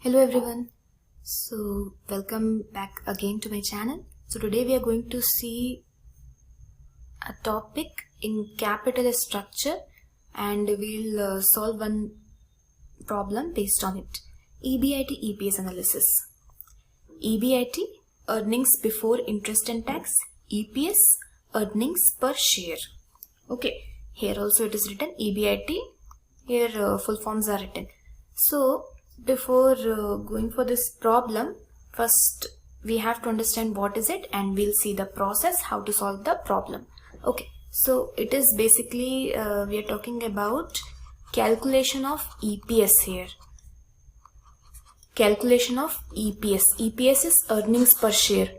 Hello everyone. So welcome back again to my channel. So today we are going to see a topic in capital structure and we'll solve one problem based on it. EBIT EPS analysis. EBIT, earnings before interest and tax. EPS, earnings per share. Okay, here also it is written EBIT. Here full forms are written. So before going for this problem, first we have to understand what is it and we'll see the process how to solve the problem. Okay, so it is basically we are talking about calculation of EPS here. Calculation of EPS. EPS is earnings per share.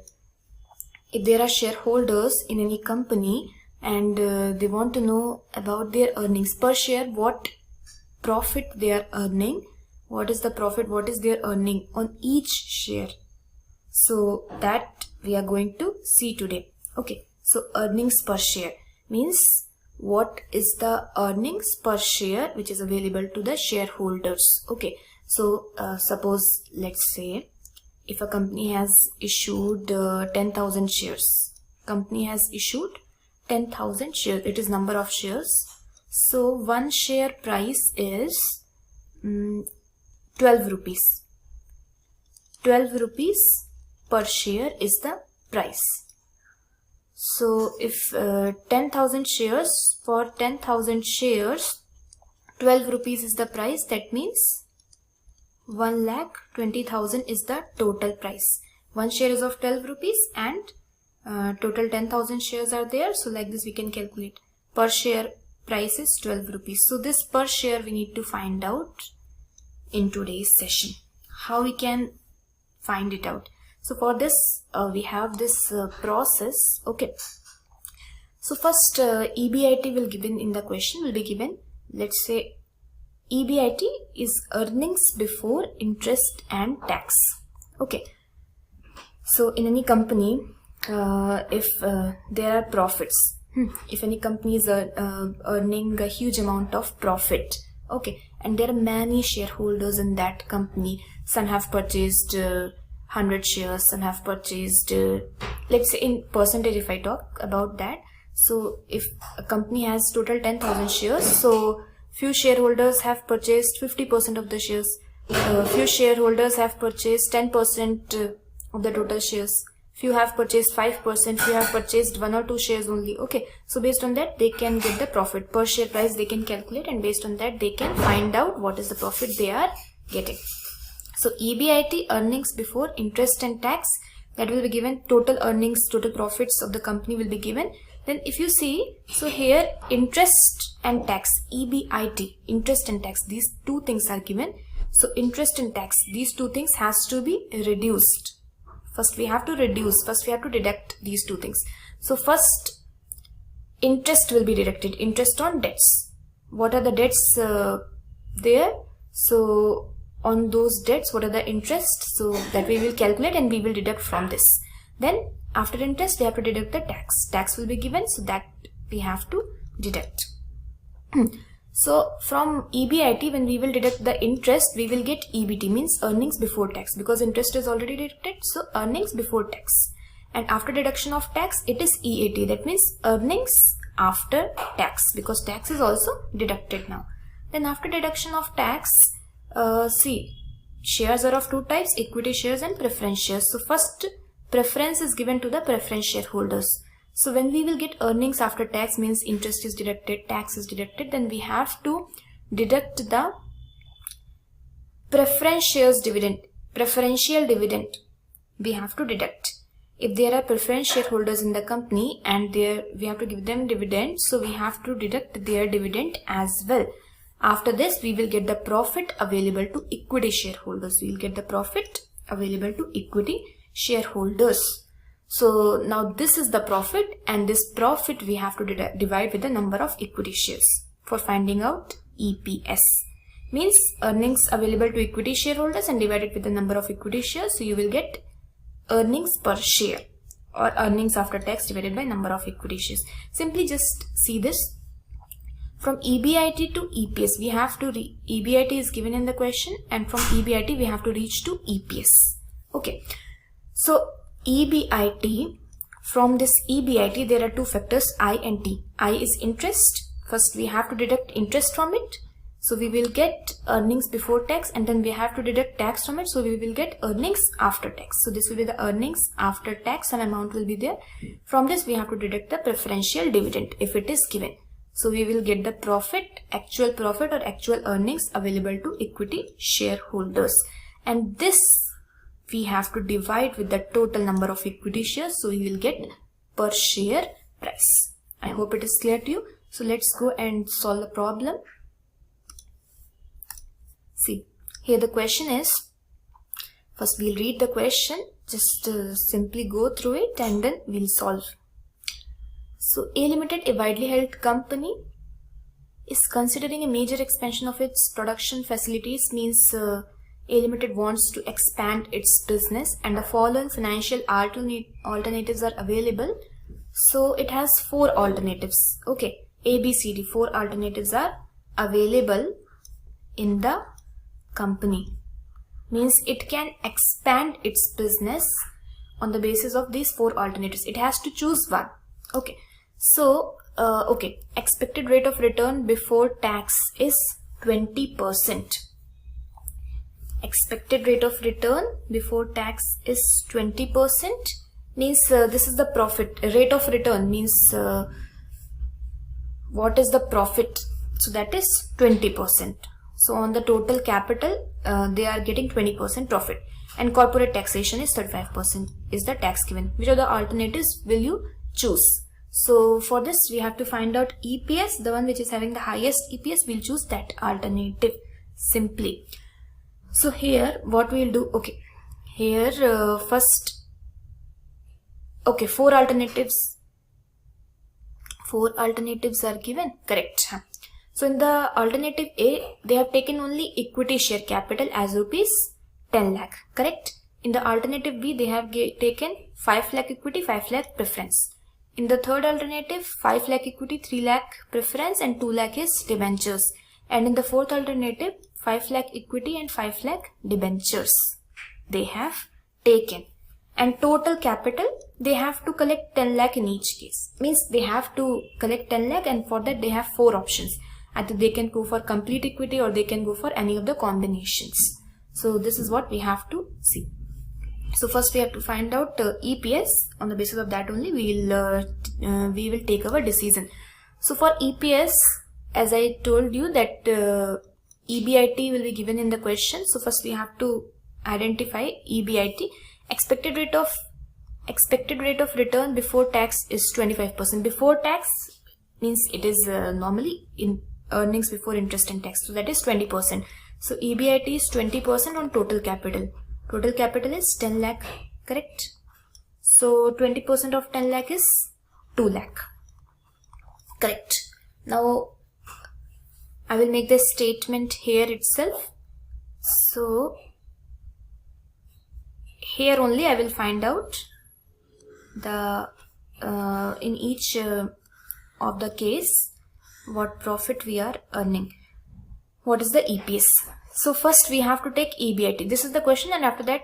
If there are shareholders in any company and they want to know about their earnings per share, what profit they are earning, what is the profit, what is their earning on each share. So that we are going to see today. Okay, so earnings per share means what is the earnings per share which is available to the shareholders. Okay, so suppose let's say if a company has issued 10,000 shares. Company has issued 10,000 shares. It is number of shares. So one share price is 12 rupees. 12 rupees per share is the price. So if 10,000 shares, for 10,000 shares 12 rupees is the price, that means 1,20,000 is the total price. One share is of 12 rupees and total 10,000 shares are there. So like this we can calculate. Per share price is 12 rupees. So this per share we need to find out in today's session. How we can find it out? So for this we have this process. Okay, so first EBIT will given in the question will be given. Let's say EBIT is earnings before interest and tax. Okay, so in any company if there are profits, if any company is earning a huge amount of profit, okay, and there are many shareholders in that company. Some have purchased 100 shares, some have purchased let's say in percentage if I talk about that. So if a company has total 10,000 shares, so few shareholders have purchased 50% of the shares, few shareholders have purchased 10% of the total shares, few have purchased 5%, few have purchased 1 or 2 shares only. Okay, so based on that they can get the profit per share price, they can calculate, and based on that they can find out what is the profit they are getting. So EBIT, earnings before interest and tax, that will be given. Total earnings, total profits of the company will be given. Then if you see, so here interest and tax, EBIT, interest and tax, these two things are given. So interest and tax, these two things has to be reduced. First we have to reduce, first we have to deduct these two things. So first interest will be deducted, interest on debts. What are the debts there? So on those debts, what are the interest? So that we will calculate and we will deduct from this. Then after interest we have to deduct the tax. Tax will be given, so that we have to deduct. So from EBIT, when we will deduct the interest, we will get EBT, means earnings before tax, because interest is already deducted. So earnings before tax, and after deduction of tax it is EAT, that means earnings after tax, because tax is also deducted now. Then after deduction of tax, see, shares are of two types, equity shares and preference shares. So first preference is given to the preference shareholders. So when we will get earnings after tax, means interest is deducted, tax is deducted, then we have to deduct the preference shares dividend, preferential dividend we have to deduct. If there are preference shareholders in the company and we have to give them dividend, so we have to deduct their dividend as well. After this we will get the profit available to equity shareholders. We will get the profit available to equity shareholders. So now this is the profit, and this profit we have to divide with the number of equity shares for finding out EPS. Means earnings available to equity shareholders and divided with the number of equity shares. So you will get earnings per share or earnings after tax divided by number of equity shares. Simply just see this. From EBIT to EPS, we have to EBIT is given in the question, and from EBIT we have to reach to EPS. Okay, so EBIT, from this EBIT there are two factors, I and T. I is interest. First we have to deduct interest from it, so we will get earnings before tax, and then we have to deduct tax from it, so we will get earnings after tax. So this will be the earnings after tax, and amount will be there. From this we have to deduct the preferential dividend if it is given. So we will get the profit, actual profit or actual earnings available to equity shareholders, and this we have to divide with the total number of equity shares, so we will get per share price. I hope it is clear to you. So let's go and solve the problem. See, here the question is, first we'll read the question, just simply go through it and then we'll solve. So A Limited, a widely held company, is considering a major expansion of its production facilities. Means A Limited wants to expand its business, and the following financial alternatives are available. So it has four alternatives. Okay, A, B, C, D, four alternatives are available in the company. Means it can expand its business on the basis of these four alternatives. It has to choose one. Okay, so expected rate of return before tax is 20%. Expected rate of return before tax is 20%. Means this is the profit. Rate of return means what is the profit? So that is 20%. So on the total capital, they are getting 20% profit, and corporate taxation is 35% is the tax given. Which of the alternatives will you choose? So for this we have to find out EPS. The one which is having the highest EPS, we'll choose that alternative simply. So here what we'll do, okay, here first, okay, four alternatives are given, correct. So in the alternative A, they have taken only equity share capital as rupees 10 lakh, correct. In the alternative B, they have taken 5 lakh equity, 5 lakh preference. In the third alternative, 5 lakh equity, 3 lakh preference, and 2 lakh is debentures. And in the fourth alternative, 5 lakh equity and 5 lakh debentures they have taken. And total capital, they have to collect 10 lakh in each case. Means they have to collect 10 lakh, and for that they have four options. Either they can go for complete equity or they can go for any of the combinations. So this is what we have to see. So first we have to find out EPS. On the basis of that only we will take our decision. So for EPS, as I told you that EBIT will be given in the question. So first we have to identify EBIT. Expected rate of return before tax is 25%. Before tax means it is normally in earnings before interest and tax. So that is 20%. So EBIT is 20% on total capital. Total capital is 10 lakh, correct. So 20% of 10 lakh is 2 lakh, correct. Now I will make the statement here itself. So here only I will find out the in each of the case what profit we are earning, what is the EPS. So first we have to take EBIT. This is the question, and after that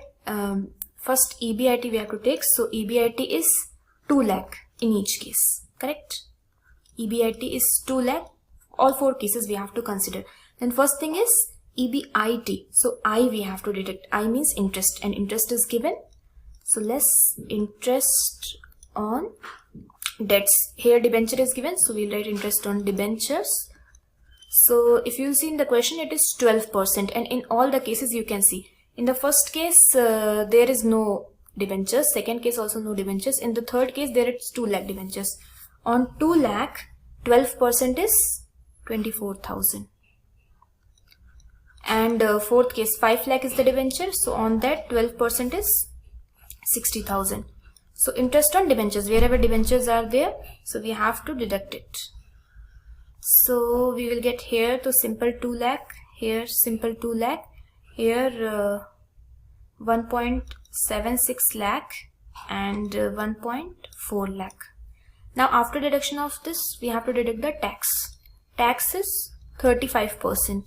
first EBIT we have to take. So EBIT is 2 lakh in each case, correct. EBIT is 2 lakh. All four cases we have to consider. Then first thing is EBIT. So I we have to deduct. I means interest, and interest is given. So less interest on debts. Here debenture is given, so we'll write interest on debentures. So if you see in the question, it is 12%, and in all the cases you can see. In the first case there is no debentures. Second case also no debentures. In the third case there is 2 lakh debentures. On 2 lakh, 12% is 24,000. And fourth case, 5 lakh is the debenture. So on that 12% is 60,000. So interest on debentures, wherever debentures are there, so we have to deduct it. So we will get here to simple 2 lakh, here simple 2 lakh, here 1.76 lakh and 1.4 lakh. Now after deduction of this, we have to deduct the tax. tax is 35%.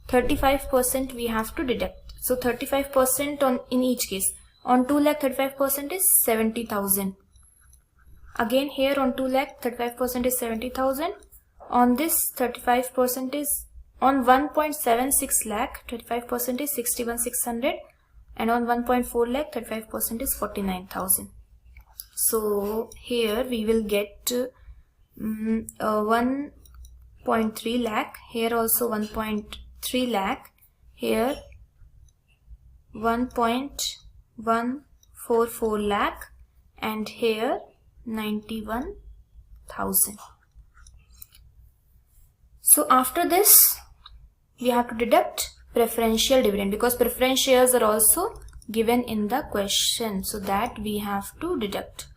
35% we have to deduct. So 35% on in each case. On 2 lakh 35% is 70,000. Again here on 2 lakh 35% is 70,000. On this 35% is on 1.76 lakh 35% is 61,600, and on 1.4 lakh 35% is 49,000. So here we will get 1.3 lakh, here also 1.3 lakh, here 1.144 lakh, and here 91,000. So after this we have to deduct preferential dividend, because preference shares are also given in the question, so that we have to deduct.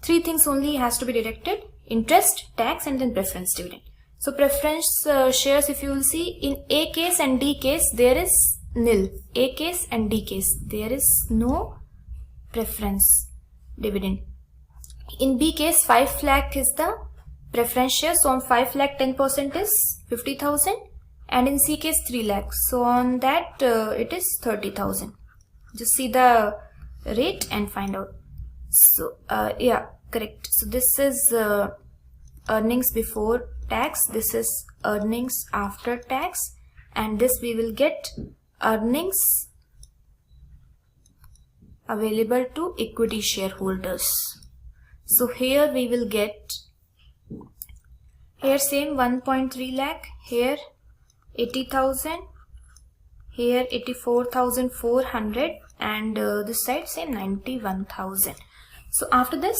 3 things only has to be deducted: interest, tax, and then preference dividend. So preference shares, if you will see, in A case and D case there is nil. A case and D case there is no preference dividend. In B case 5 lakh is the preference share, so on 5 lakh 10% is 50,000, and in C case 3 lakhs, so on that it is 30,000. Just see the rate and find out. So yeah, correct. So this is earnings before tax, this is earnings after tax, and this we will get earnings available to equity shareholders. So here we will get, here same 1.3 lakh, here 80,000, here 84,400, and this side same 91,000. So after this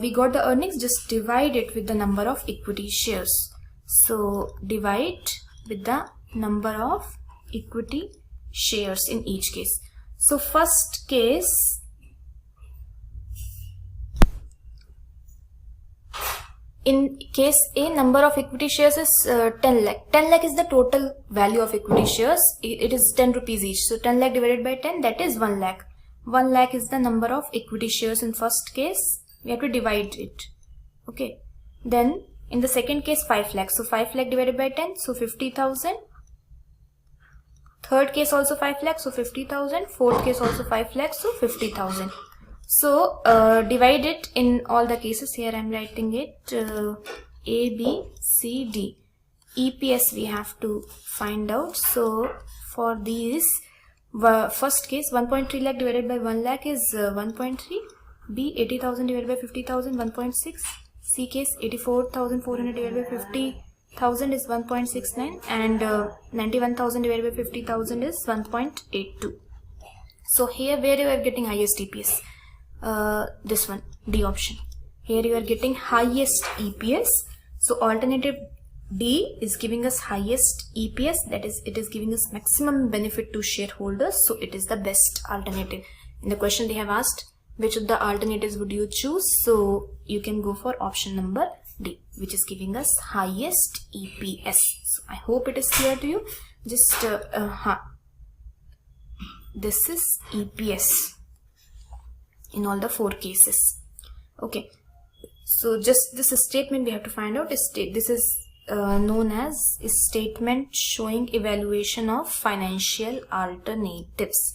we got the earnings, just divide it with the number of equity shares. So divide with the number of equity shares in each case. So first case, in case A, number of equity shares is 10 lakh. 10 lakh is the total value of equity shares. It is 10 rupees each. So 10 lakh divided by 10, that is 1 lakh. 1 lakh is the number of equity shares in first case. We have to divide it. Okay. Then in the second case 5 lakh. So 5 lakh divided by 10, so 50,000. Third case also 5 lakh, so 50,000. Fourth case also 5 lakh, so 50,000. So divide it in all the cases. Here I am writing it A, B, C, D. EPS we have to find out. So for these, first case 1.3 lakh divided by 1 lakh is 1.3. B, 80,000 divided by 50,000, 1.6. C case 84,400 divided by 50,000 is 1.69, and 91,000 divided by 50,000 is 1.82. So here where you are getting highest EPS? This one, D option. Here you are getting highest EPS. So alternative D is giving us highest EPS, that is, it is giving us maximum benefit to shareholders, so it is the best alternative. In the question they have asked which of the alternatives would you choose, so you can go for option number D, which is giving us highest EPS. So I hope it is clear to you. Just this is EPS in all the 4 cases. Okay, so just this statement we have to find out. This is known as a statement showing evaluation of financial alternatives.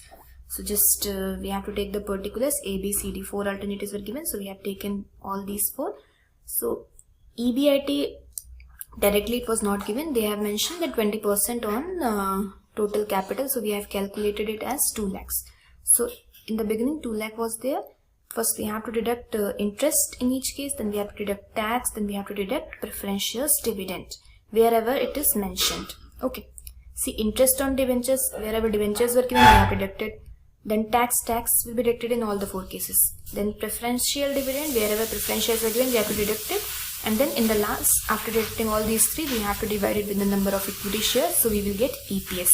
So just we have to take the particulars. A, B, C, D, 4 alternatives were given, so we have taken all these 4. So EBIT directly it was not given. They have mentioned that 20% on total capital, so we have calculated it as 2 lakhs. So in the beginning 2 lakh was there. First we have to deduct interest in each case, then we have to deduct tax, then we have to deduct preference shares dividend wherever it is mentioned. Okay, see, interest on debentures, wherever debentures were given we have deducted. Then tax will be deducted in all the 4 cases. Then preferential dividend, wherever preference shares were given we have to deduct it. And then in the last, after deducting all these 3, we have to divide it with the number of equity shares, so we will get EPS.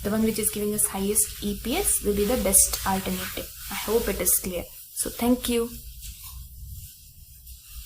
The one which is giving us highest EPS will be the best alternative. I hope it is clear. So thank you.